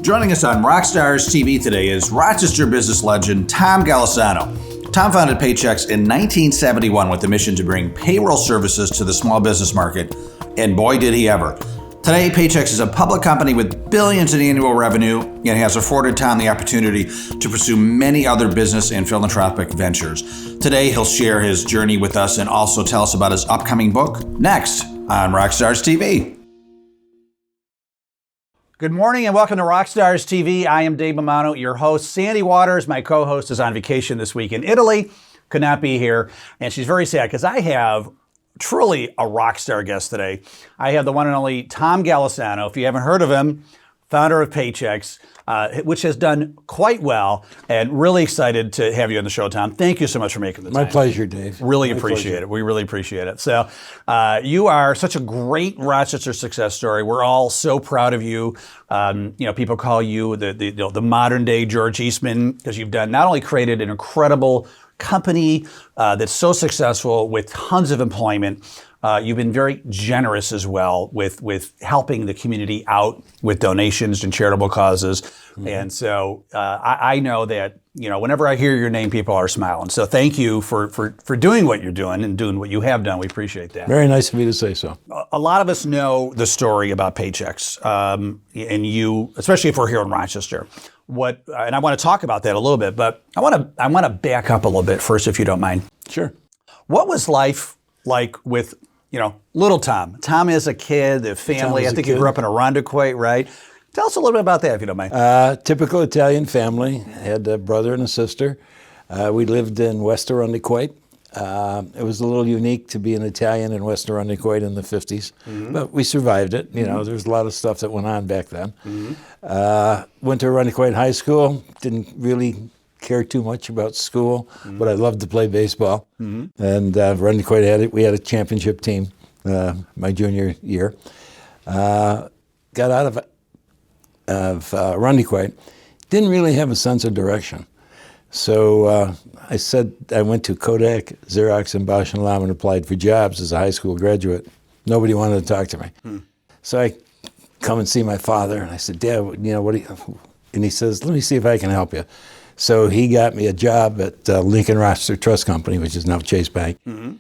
Joining us on ROC Stars TV today is Rochester business legend Tom Golisano. Tom founded Paychex in 1971 with the mission to bring payroll services to the small business market, and boy did he ever. Today, Paychex is a public company with billions in annual revenue and has afforded Tom the opportunity to pursue many other business and philanthropic ventures. Today, he'll share his journey with us and also tell us about his upcoming book, next on ROC Stars TV. Good morning and welcome to ROC Stars TV. I am David Mammano, your host. Sandy Waters, my co-host, is on vacation this week in Italy. Could not be here, and she's very sad because I have truly a rock star guest today. I have the one and only Tom Golisano. If you haven't heard of him, founder of Paychex, which has done quite well, and really excited to have you on the show, Tom. Thank you so much for making the time. My pleasure, Dave. Really appreciate it. We really appreciate it. So you are such a great Rochester success story. We're all so proud of you. People call you the modern day George Eastman because you've done not only created an incredible company that's so successful with tons of employment. You've been very generous as well with helping the community out with donations and charitable causes. Mm-hmm. And so I know that, whenever I hear your name, people are smiling. So thank you for doing what you're doing and doing what you have done. We appreciate that. Very nice of you to say so. A lot of us know the story about Paychex, and you, especially if we're here in Rochester. And I want to talk about that a little bit, but I want to back up a little bit first, if you don't mind. Sure. What was life like with, little Tom? Tom is a kid, the family. I think you grew up in Irondequoit, right? Tell us a little bit about that, if you don't mind. Typical Italian family. I had a brother and a sister. We lived in West Irondequoit. It was a little unique to be an Italian in West Irondequoit in the 50s, mm-hmm. but we survived it. There's a lot of stuff that went on back then. Mm-hmm. Went to Irondequoit High School. Didn't really care too much about school, mm-hmm. but I loved to play baseball. Mm-hmm. And Irondequoit we had a championship team my junior year. Got out of Irondequoit. Didn't really have a sense of direction. So I went to Kodak, Xerox, and Bausch & Lomb and applied for jobs as a high school graduate. Nobody wanted to talk to me. Hmm. So I come and see my father, and I said, Dad, what do you... And he says, let me see if I can help you. So he got me a job at Lincoln Rochester Trust Company, which is now Chase Bank, mm-hmm.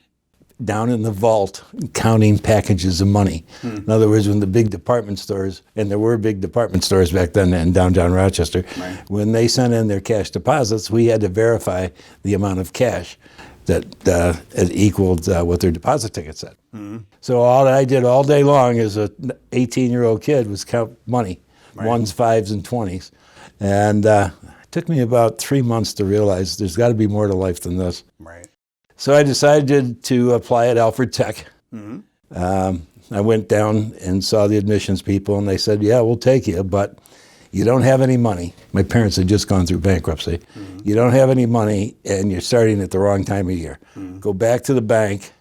down in the vault counting packages of money. Hmm. In other words, when the big department stores, and there were big department stores back then in downtown Rochester, right. when they sent in their cash deposits, we had to verify the amount of cash that it equaled what their deposit ticket said. Mm-hmm. So all I did all day long as an 18-year-old kid was count money, right. 1s, 5s, and 20s. And it took me about 3 months to realize there's got to be more to life than this. Right. So I decided to apply at Alfred Tech. Mm-hmm. I went down and saw the admissions people, and they said, yeah, we'll take you, but you don't have any money. My parents had just gone through bankruptcy. Mm-hmm. You don't have any money, and you're starting at the wrong time of year. Mm-hmm. Go back to the bank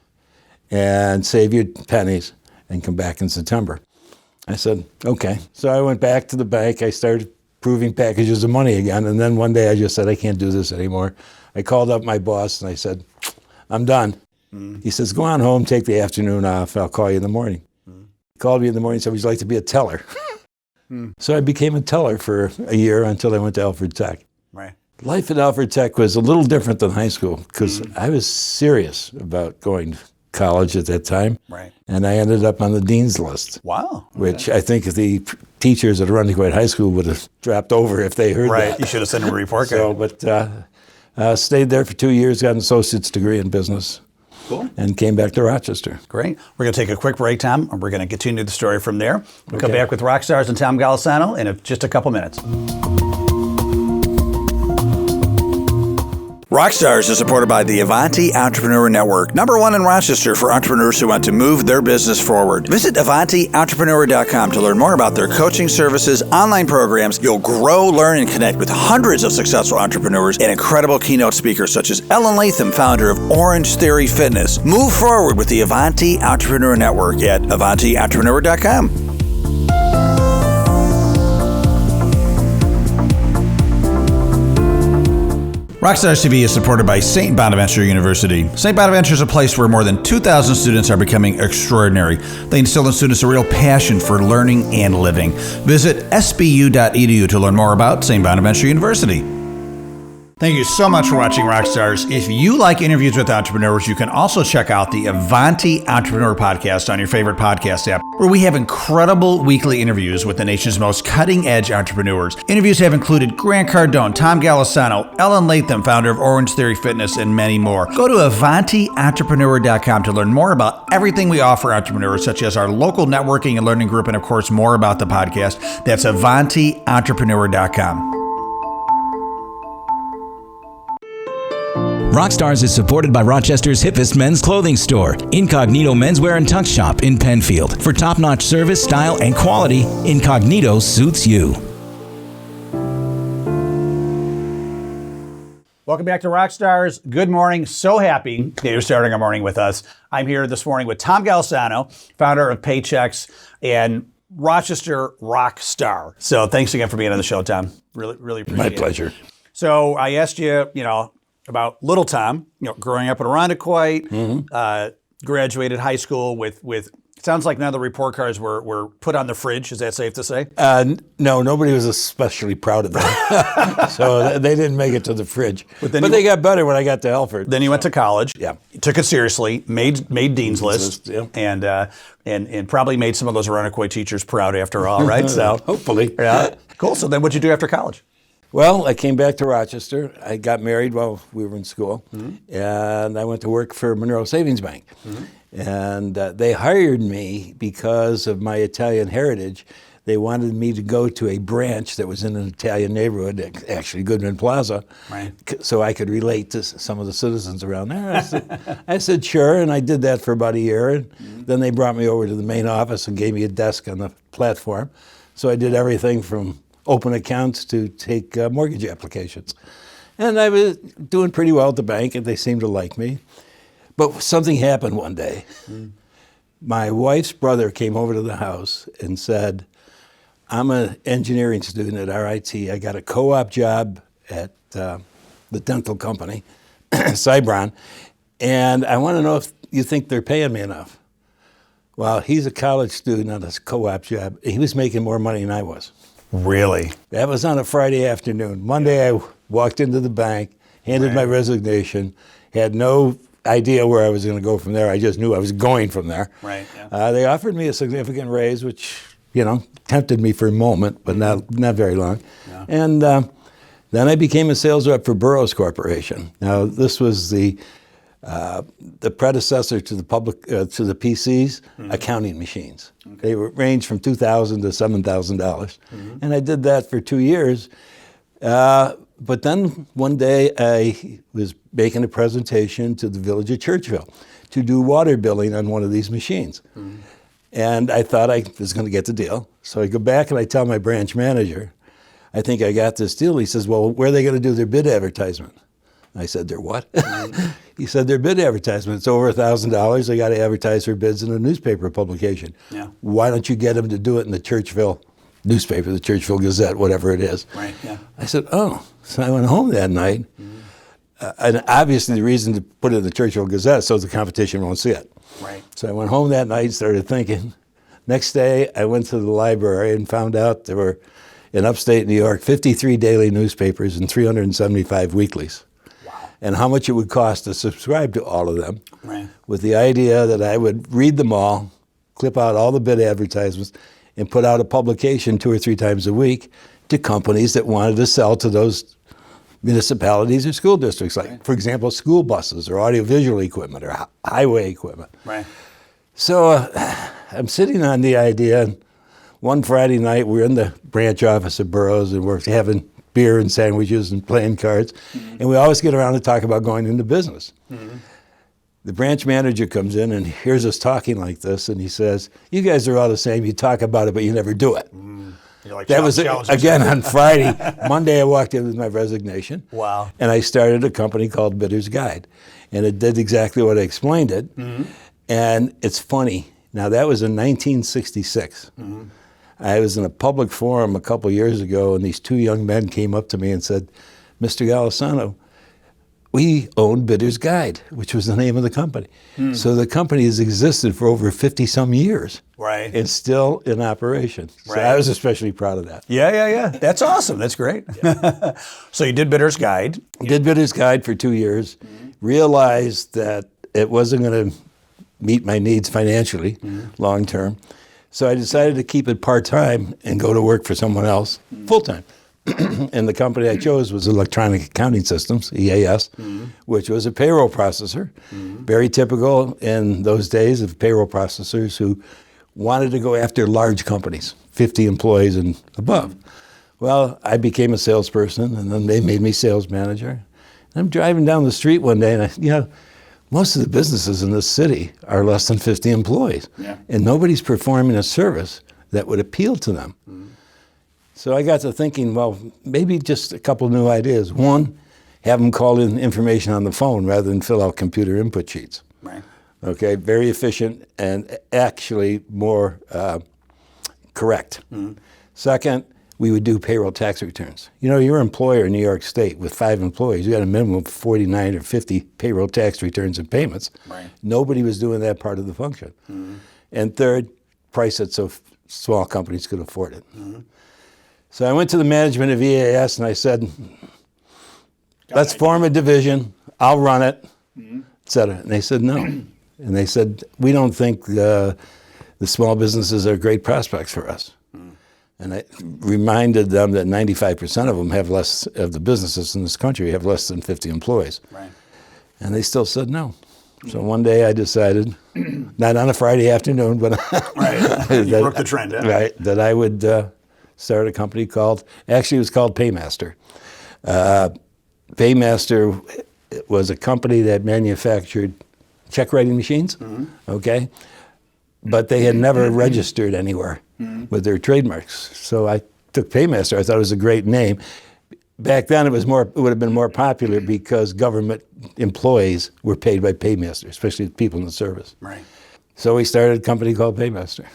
and save your pennies and come back in September. I said, okay. So I went back to the bank. I started proving packages of money again, and then one day I just said, I can't do this anymore. I called up my boss, and I said, I'm done. Mm. He says, go on home, take the afternoon off, I'll call you in the morning. Mm. He called me in the morning and said, would you like to be a teller? Mm. So I became a teller for a year until I went to Alfred Tech. Right. Life at Alfred Tech was a little different than high school because I was serious about going to college at that time. Right. And I ended up on the dean's list. Wow. Okay. Which I think the teachers at Irondequoit High School would have dropped over if they heard that. Right. You should have sent them a report card. But stayed there for 2 years, got an associate's degree in business. Cool. And came back to Rochester. Great. We're going to take a quick break, Tom, and we're going to continue the story from there. We'll come back with ROC Stars and Tom Golisano in just a couple minutes. ROC Stars is supported by the Avanti Entrepreneur Network, #1 in Rochester for entrepreneurs who want to move their business forward. Visit AvantiEntrepreneur.com to learn more about their coaching services, online programs. You'll grow, learn, and connect with hundreds of successful entrepreneurs and incredible keynote speakers such as Ellen Latham, founder of Orange Theory Fitness. Move forward with the Avanti Entrepreneur Network at AvantiEntrepreneur.com. ROCstars TV is supported by St. Bonaventure University. St. Bonaventure is a place where more than 2,000 students are becoming extraordinary. They instill in students a real passion for learning and living. Visit sbu.edu to learn more about St. Bonaventure University. Thank you so much for watching ROCstars. If you like interviews with entrepreneurs, you can also check out the Avanti Entrepreneur Podcast on your favorite podcast app, where we have incredible weekly interviews with the nation's most cutting-edge entrepreneurs. Interviews have included Grant Cardone, Tom Golisano, Ellen Latham, founder of Orange Theory Fitness, and many more. Go to AvantiEntrepreneur.com to learn more about everything we offer entrepreneurs, such as our local networking and learning group, and of course, more about the podcast. That's AvantiEntrepreneur.com. ROCstars is supported by Rochester's hippest men's clothing store, Incognito Menswear and Tuck Shop in Penfield. For top-notch service, style, and quality, Incognito suits you. Welcome back to ROCstars. Good morning. So happy that you're starting our morning with us. I'm here this morning with Tom Golisano, founder of Paychex and Rochester ROC Star. So thanks again for being on the show, Tom. Really appreciate it. My pleasure. So I asked you, about little Tom, growing up in Irondequoit, graduated high school with it sounds like none of the report cards were put on the fridge. Is that safe to say? No, nobody was especially proud of that. So they didn't make it to the fridge. But they got better when I got to Elford. Then you went to college. Yeah. You took it seriously, made Dean's List, yeah. and probably made some of those Irondequoit teachers proud after all, right? So hopefully. Yeah. Cool. So then what'd you do after college? Well, I came back to Rochester. I got married while we were in school, and I went to work for Monroe Savings Bank. And they hired me because of my Italian heritage. They wanted me to go to a branch that was in an Italian neighborhood, actually Goodman Plaza, right, so I could relate to some of the citizens around there. I said sure, and I did that for about a year. And then they brought me over to the main office and gave me a desk on the platform. So I did everything from open accounts to take mortgage applications. And I was doing pretty well at the bank, and they seemed to like me. But something happened one day. My wife's brother came over to the house and said, I'm an engineering student at RIT. I got a co-op job at the dental company, Cybron, and I want to know if you think they're paying me enough. Well, he's a college student on a co-op job. He was making more money than I was. Really? That was on a Friday afternoon. Monday, I walked into the bank, handed my resignation, had no idea where I was going to go from there. I just knew I was going from there. Right. Yeah. They offered me a significant raise, which, tempted me for a moment, but not very long. Yeah. And then I became a sales rep for Burroughs Corporation. Now, this was the predecessor to the PCs, accounting machines. Okay. They ranged from $2,000 to $7,000, and I did that for 2 years. But then one day I was making a presentation to the village of Churchville to do water billing on one of these machines, and I thought I was going to get the deal. So I go back and I tell my branch manager, I think I got this deal. He says, well, where are they going to do their bid advertisement? I said, their what? He said, their bid advertisement. It's over $1,000. They got to advertise their bids in a newspaper publication. Yeah. Why don't you get them to do it in the Churchville newspaper, the Churchville Gazette, whatever it is? Right. Yeah. I said, oh. So I went home that night. And obviously the reason to put it in the Churchville Gazette is so the competition won't see it. Right. So I went home that night and started thinking. Next day, I went to the library and found out there were, in upstate New York, 53 daily newspapers and 375 weeklies. And how much it would cost to subscribe to all of them, with the idea that I would read them all, clip out all the bid advertisements, and put out a publication 2 or 3 times a week to companies that wanted to sell to those municipalities or school districts, like, for example, school buses or audiovisual equipment or highway equipment. Right. So I'm sitting on the idea, and one Friday night we're in the branch office of Burroughs and we're having beer and sandwiches and playing cards, and we always get around to talk about going into business. The branch manager comes in and hears us talking like this, and he says, you guys are all the same, you talk about it, but you never do it. Like, that was, again, on Friday. Monday I walked in with my resignation. Wow. And I started a company called Bidder's Guide, and it did exactly what I explained it. And it's funny, now that was in 1966. I was in a public forum a couple years ago, and these 2 young men came up to me and said, Mr. Golisano, we owned Bidder's Guide, which was the name of the company. So the company has existed for over 50-some years. Right. It's still in operation. So Right. I was especially proud of that. Yeah. That's awesome. That's great. So you did Bidder's Guide. Did Bidder's Guide for 2 years, realized that it wasn't going to meet my needs financially long term. So I decided to keep it part-time and go to work for someone else full-time. And the company I chose was Electronic Accounting Systems, EAS, which was a payroll processor. Very typical in those days of payroll processors who wanted to go after large companies, 50 employees and above. Well, I became a salesperson, and then they made me sales manager. And I'm driving down the street one day, and most of the businesses in this city are less than 50 employees. Yeah. And nobody's performing a service that would appeal to them. So I got to thinking, well, maybe just a couple new ideas. One, have them call in information on the phone rather than fill out computer input sheets. Right. Okay, very efficient and actually more correct. Second, we would do payroll tax returns. Your employer in New York State with 5 employees, you got a minimum of 49 or 50 payroll tax returns and payments. Right. Nobody was doing that part of the function. And third, price it so small companies could afford it. So I went to the management of EAS and I said, let's form a division, I'll run it, et cetera. And they said no. And they said, we don't think the small businesses are great prospects for us. And I reminded them that 95% of them have less, of the businesses in this country have less than 50 employees. Right. And they still said no. So one day I decided, not on a Friday afternoon, but Right. You broke the trend, huh? Right, that I would start a company called, actually it was called Paymaster. Paymaster was a company that manufactured check writing machines, okay? But they had never registered anywhere with their trademarks. So I took Paymaster. I thought it was a great name. Back then it would have been more popular because government employees were paid by Paymaster, especially people in the service. Right. So we started a company called Paymaster.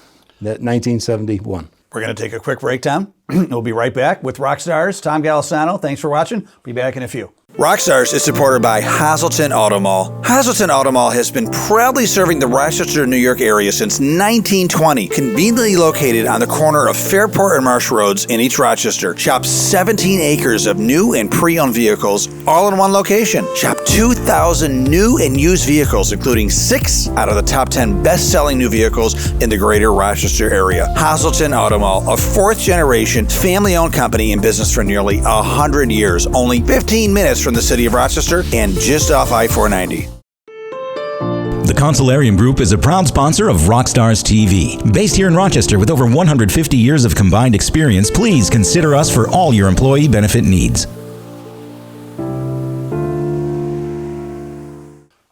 That 1971. We're going to take a quick break, Tom. We'll be right back with ROC Stars. Tom Golisano, thanks for watching. Be back in a few. ROC Stars is supported by Hazleton Auto Mall. Hazleton Auto Mall has been proudly serving the Rochester, New York area since 1920, conveniently located on the corner of Fairport and Marsh Roads in East Rochester. Shop 17 acres of new and pre-owned vehicles, all in one location. Shop 2,000 new and used vehicles, including 6 out of the top 10 best-selling new vehicles in the greater Rochester area. Hazleton Auto Mall, a 4th-generation, family-owned company in business for nearly 100 years, only 15 minutes from the city of Rochester and just off I-490. The Consolarium Group is a proud sponsor of ROC Stars TV. Based here in Rochester with over 150 years of combined experience, please consider us for all your employee benefit needs.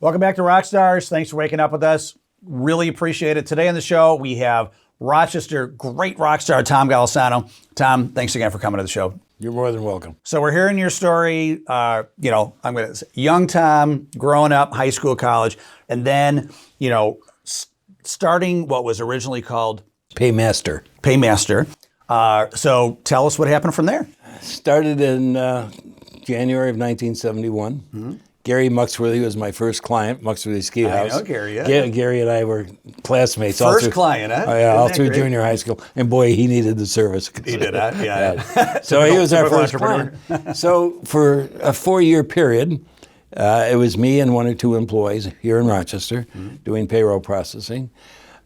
Welcome back to ROC Stars. Thanks for waking up with us. Really appreciate it. Today on the show, we have Rochester great rock star Tom Golisano. Tom, thanks again for coming to the show. You're more than welcome. So we're hearing your story, I'm going to say young Tom, growing up, high school, college, and then, starting what was originally called Paymaster. So tell us what happened from there. Started in January of 1971. Gary Muxworthy was my first client, Muxworthy Ski House. I know Gary, yeah. Gary and I were classmates. First client, huh? Oh, yeah, all through great? Junior high school. And boy, he needed the service. He did, huh? Yeah. So he was our Typical first client. So for a 4-year period, it was me and 1 or 2 employees here in Rochester doing payroll processing.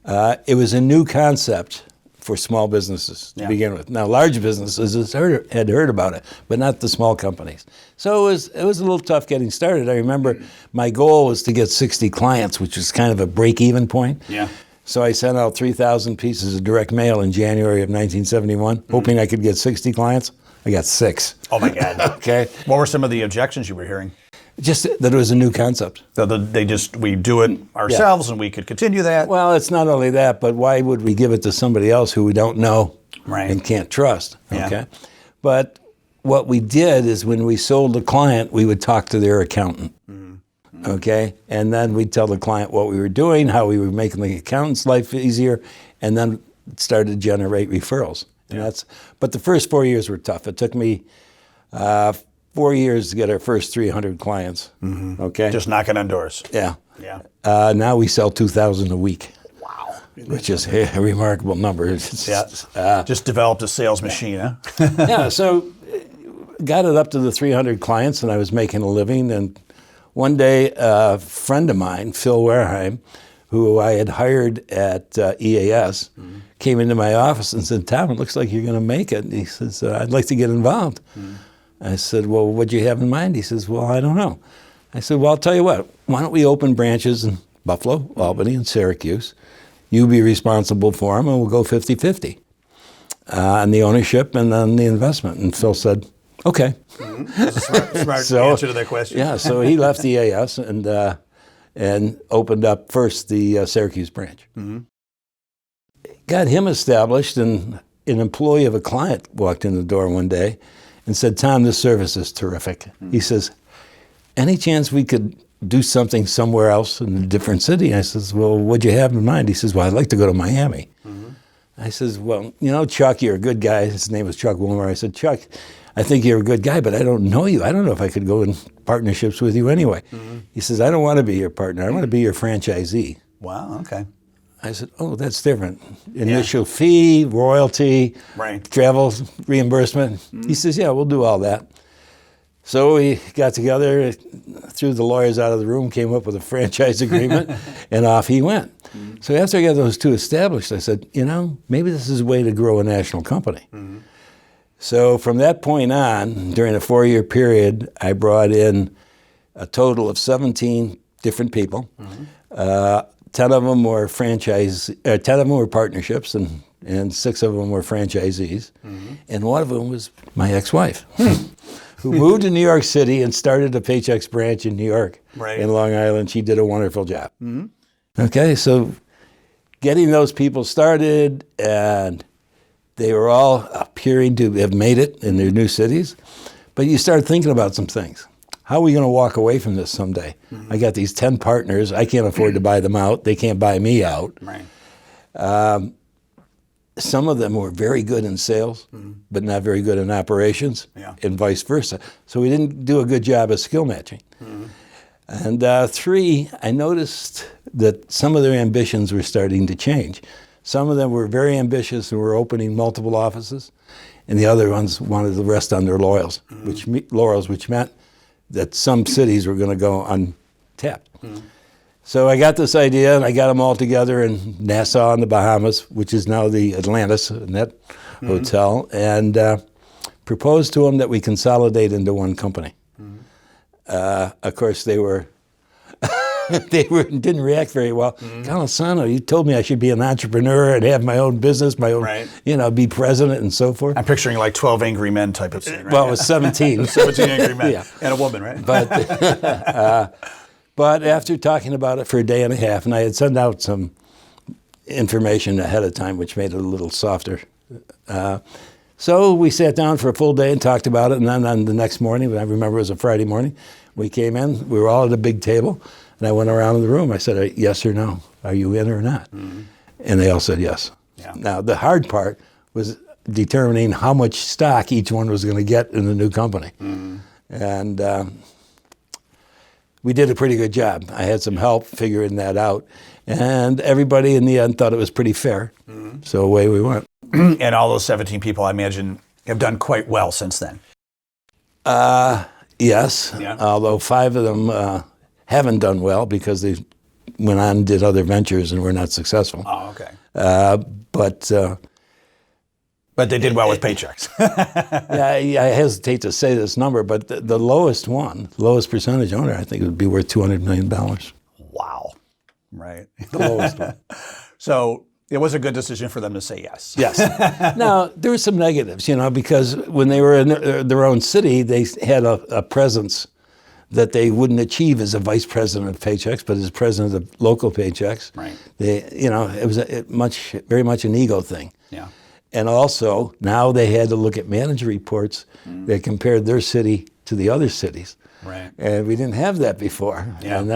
It was a new concept for small businesses to begin with. Now, large businesses had heard about it, but not the small companies. So it was a little tough getting started. I remember my goal was to get 60 clients, which was kind of a break-even point. Yeah. So I sent out 3,000 pieces of direct mail in January of 1971, hoping I could get 60 clients. I got 6. Oh my God. Okay. What were some of the objections you were hearing? Just that it was a new concept. We do it ourselves and we could continue that. Well, it's not only that, but why would we give it to somebody else who we don't know Right. and can't trust? Yeah. Okay. But what we did is when we sold the client, we would talk to their accountant. Okay. And then we'd tell the client what we were doing, how we were making the accountant's life easier, and then it started to generate referrals. And but the first 4 years were tough. It took me 4 years to get our first 300 clients. Okay. Just knocking on doors. Yeah. Yeah. Now we sell 2,000 a week. Wow. Which is a remarkable number. Just developed a sales machine, huh? Yeah, so got it up to the 300 clients, and I was making a living. And one day, a friend of mine, Phil Wareheim, who I had hired at EAS, came into my office and said, "Tom, it looks like you're going to make it." And he says, "I'd like to get involved." I said, "Well, what do you have in mind?" He says, "Well, I don't know." I said, "Well, I'll tell you what. Why don't we open branches in Buffalo, Albany, and Syracuse? You be responsible for them, and we'll go 50-50 on the ownership and on the investment." And Phil said, "Okay." That's a smart answer to that question. Yeah, so he left EAS and opened up first the Syracuse branch. Got him established, and an employee of a client walked in the door one day and said, "Tom, this service is terrific." He says, "Any chance we could do something somewhere else in a different city?" I says, "Well, what'd you have in mind?" He says, "Well, I'd like to go to Miami." I says, "Well, you know, Chuck, you're a good guy." His name was Chuck Wilmer. I said, "Chuck, I think you're a good guy, but I don't know you. I don't know if I could go in partnerships with you anyway." He says, "I don't want to be your partner. I want to be your franchisee." Wow, okay. I said, "Oh, that's different. Initial fee, royalty, travel reimbursement." He says, "Yeah, we'll do all that." So we got together, threw the lawyers out of the room, came up with a franchise agreement, and off he went. So after I got those two established, I said, you know, maybe this is a way to grow a national company. So from that point on, during a 4-year period, I brought in a total of 17 different people. 10 of them were 10 of them were partnerships, and 6 of them were franchisees. And one of them was my ex-wife, who moved to New York City and started a Paychex branch in New York, in Long Island. She did a wonderful job. Okay, so getting those people started, and they were all appearing to have made it in their new cities. But you start thinking about some things. How are we going to walk away from this someday? I got these 10 partners. I can't afford to buy them out. They can't buy me out. Some of them were very good in sales, but not very good in operations, and vice versa. So we didn't do a good job of skill matching. And 3, I noticed that some of their ambitions were starting to change. Some of them were very ambitious and were opening multiple offices, and the other ones wanted to rest on their laurels, which meant that some cities were going to go untapped. So I got this idea, and I got them all together in Nassau in the Bahamas, which is now the Atlantis Net Hotel, and proposed to them that we consolidate into one company. Of course, they didn't react very well. Golisano, you told me I should be an entrepreneur and have my own business, my own, be president and so forth. I'm picturing like 12 Angry Men type of scene, right? Well, it was 17. 17 Angry Men, and a woman, right? But after talking about it for a day and a half, and I had sent out some information ahead of time, which made it a little softer. So we sat down for a full day and talked about it, and then on the next morning, I remember it was a Friday morning, we came in, we were all at a big table, and I went around in the room. I said, "Yes or no? Are you in or not?" And they all said yes. Now, the hard part was determining how much stock each one was going to get in the new company. And we did a pretty good job. I had some help figuring that out. And everybody in the end thought it was pretty fair. So away we went. And all those 17 people, I imagine, have done quite well since then. Yes, although 5 of them haven't done well because they went on and did other ventures and were not successful. Oh, okay. But they did well with Paychex. I hesitate to say this number, but the lowest percentage owner, I think it would be worth $200 million. Wow. Right. The lowest one. So it was a good decision for them to say yes. Yes. Now, there were some negatives, because when they were in their own city, they had a presence that they wouldn't achieve as a vice president of Paychex, but as president of local Paychex. Right. It was very much an ego thing. Yeah. And also, now they had to look at manager reports that compared their city to the other cities. Right. And we didn't have that before. Yeah. And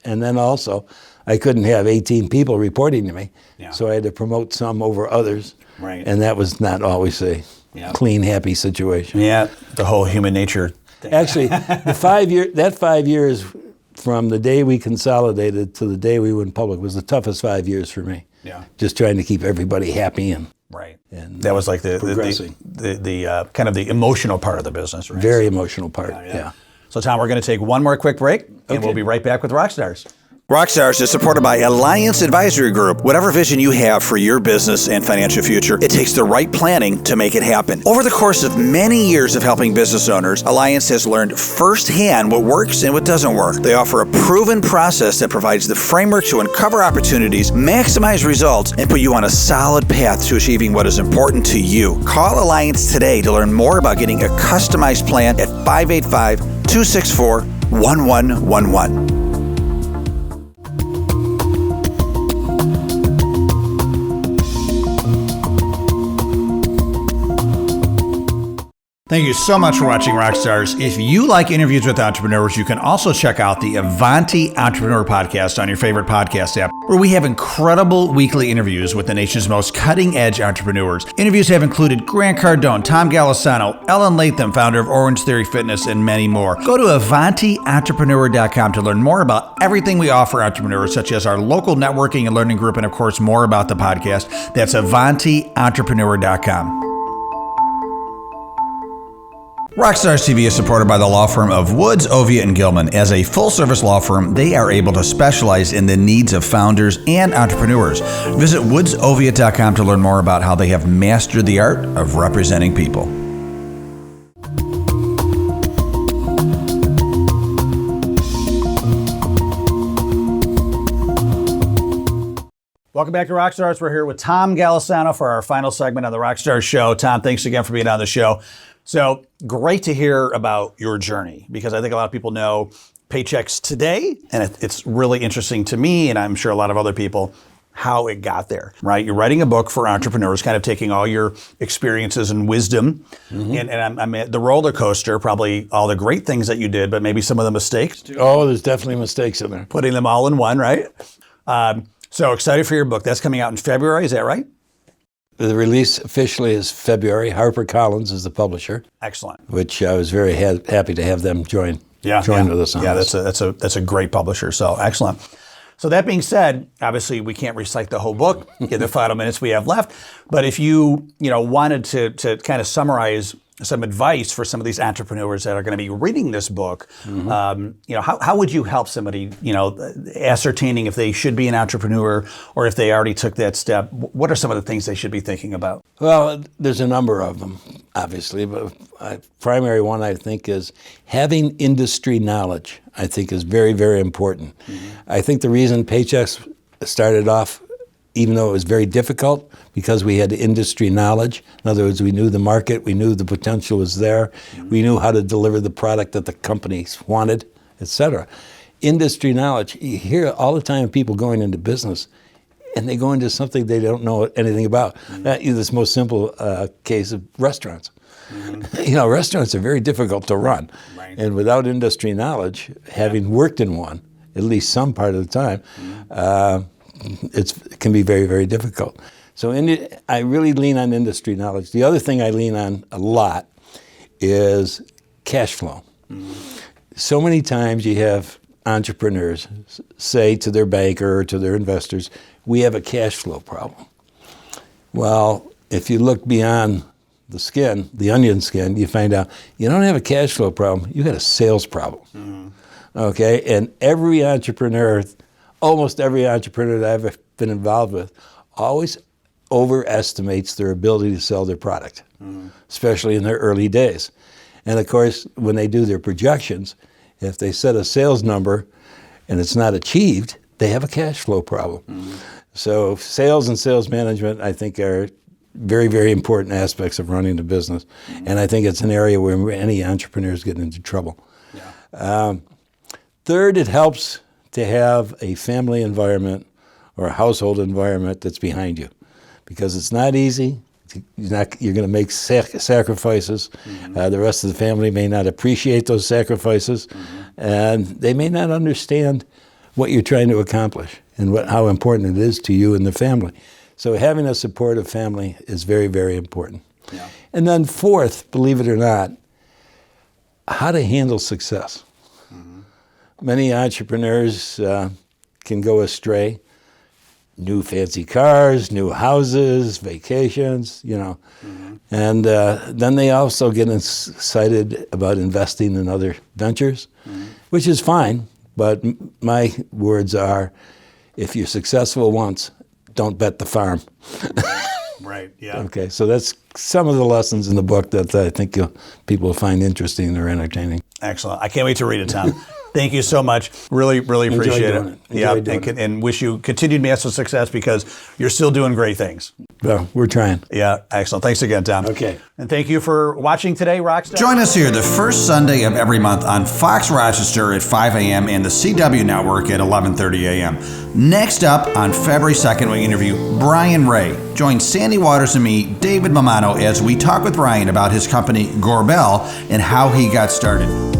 and then also, I couldn't have 18 people reporting to me. Yeah. So I had to promote some over others. Right. And that was not always a clean, happy situation. Yeah, the whole human nature Actually, that 5 years from the day we consolidated to the day we went public was the toughest 5 years for me. Yeah. Just trying to keep everybody happy and that was like the kind of the emotional part of the business, right? Very emotional part. Yeah. So Tom, we're going to take one more quick break, and we'll be right back with ROC Stars. ROC Stars is supported by Alliance Advisory Group. Whatever vision you have for your business and financial future, it takes the right planning to make it happen. Over the course of many years of helping business owners, Alliance has learned firsthand what works and what doesn't work. They offer a proven process that provides the framework to uncover opportunities, maximize results, and put you on a solid path to achieving what is important to you. Call Alliance today to learn more about getting a customized plan at 585-264-1111. Thank you so much for watching ROC Stars. If you like interviews with entrepreneurs, you can also check out the Avanti Entrepreneur Podcast on your favorite podcast app, where we have incredible weekly interviews with the nation's most cutting-edge entrepreneurs. Interviews have included Grant Cardone, Tom Golisano, Ellen Latham, founder of Orange Theory Fitness, and many more. Go to AvantiEntrepreneur.com to learn more about everything we offer entrepreneurs, such as our local networking and learning group, and of course, more about the podcast. That's AvantiEntrepreneur.com. ROC Stars TV is supported by the law firm of Woods, OVIATT, and GILMAN. As a full-service law firm, they are able to specialize in the needs of founders and entrepreneurs. Visit woodsoviatt.com to learn more about how they have mastered the art of representing people. Welcome back to ROC Stars. We're here with Tom Golisano for our final segment on the ROC Stars show. Tom, thanks again for being on the show. So great to hear about your journey, because I think a lot of people know Paychex today, and it's really interesting to me, and I'm sure a lot of other people, how it got there, right? You're writing a book for entrepreneurs, kind of taking all your experiences and wisdom, and I'm at the roller coaster, probably all the great things that you did, but maybe some of the mistakes too. Oh, there's definitely mistakes in there. Putting them all in one, right? So excited for your book. That's coming out in February, is that right? The release officially is February. HarperCollins is the publisher. Excellent. Which I was very happy to have them join with us on. Yeah, that's a great publisher. So excellent. So that being said, obviously we can't recite the whole book in the final minutes we have left. But if you wanted to kind of summarize some advice for some of these entrepreneurs that are going to be reading this book, how would you help somebody, ascertaining if they should be an entrepreneur or if they already took that step? What are some of the things they should be thinking about? Well, there's a number of them, obviously, but a primary one I think is having industry knowledge. I think is very, very important. I think the reason Paychex started off, even though it was very difficult, because we had industry knowledge. In other words, we knew the market, we knew the potential was there, we knew how to deliver the product that the companies wanted, etc. Industry knowledge. You hear all the time people going into business, and they go into something they don't know anything about. This most simple case of restaurants. Restaurants are very difficult to run. Right. And without industry knowledge, having worked in one, at least some part of the time, it can be very, very difficult. So I really lean on industry knowledge. The other thing I lean on a lot is cash flow. So many times you have entrepreneurs say to their banker or to their investors, we have a cash flow problem. Well, if you look beyond the skin, the onion skin, you find out you don't have a cash flow problem, you got a sales problem. Okay, and almost every entrepreneur that I've been involved with always overestimates their ability to sell their product, especially in their early days. And of course, when they do their projections, if they set a sales number and it's not achieved, they have a cash flow problem. So sales and sales management, I think, are very, very important aspects of running a business. And I think it's an area where any entrepreneurs get into trouble. Third, it helps to have a family environment or a household environment that's behind you, because it's not easy. You're going to make sacrifices. The rest of the family may not appreciate those sacrifices, and they may not understand what you're trying to accomplish and how important it is to you and the family. So having a supportive family is very, very important. And then fourth, believe it or not, how to handle success. Many entrepreneurs can go astray. New fancy cars, new houses, vacations, And then they also get excited about investing in other ventures, which is fine. But my words are, if you're successful once, don't bet the farm. Right, yeah. Okay, so that's some of the lessons in the book that I think people will find interesting or entertaining. Excellent. I can't wait to read it, Tom. Thank you so much. Really, really appreciate it. Yeah, and wish you continued massive success because you're still doing great things. Well, we're trying. Yeah, excellent. Thanks again, Tom. Okay. And thank you for watching today, ROCstar. Join us here the first Sunday of every month on FOX Rochester at 5 a.m. and the CW Network at 11:30 a.m. Next up, on February 2nd, we interview Brian Ray. Join Sandy Waters and me, David Mammano, as we talk with Brian about his company, Gorbel, and how he got started.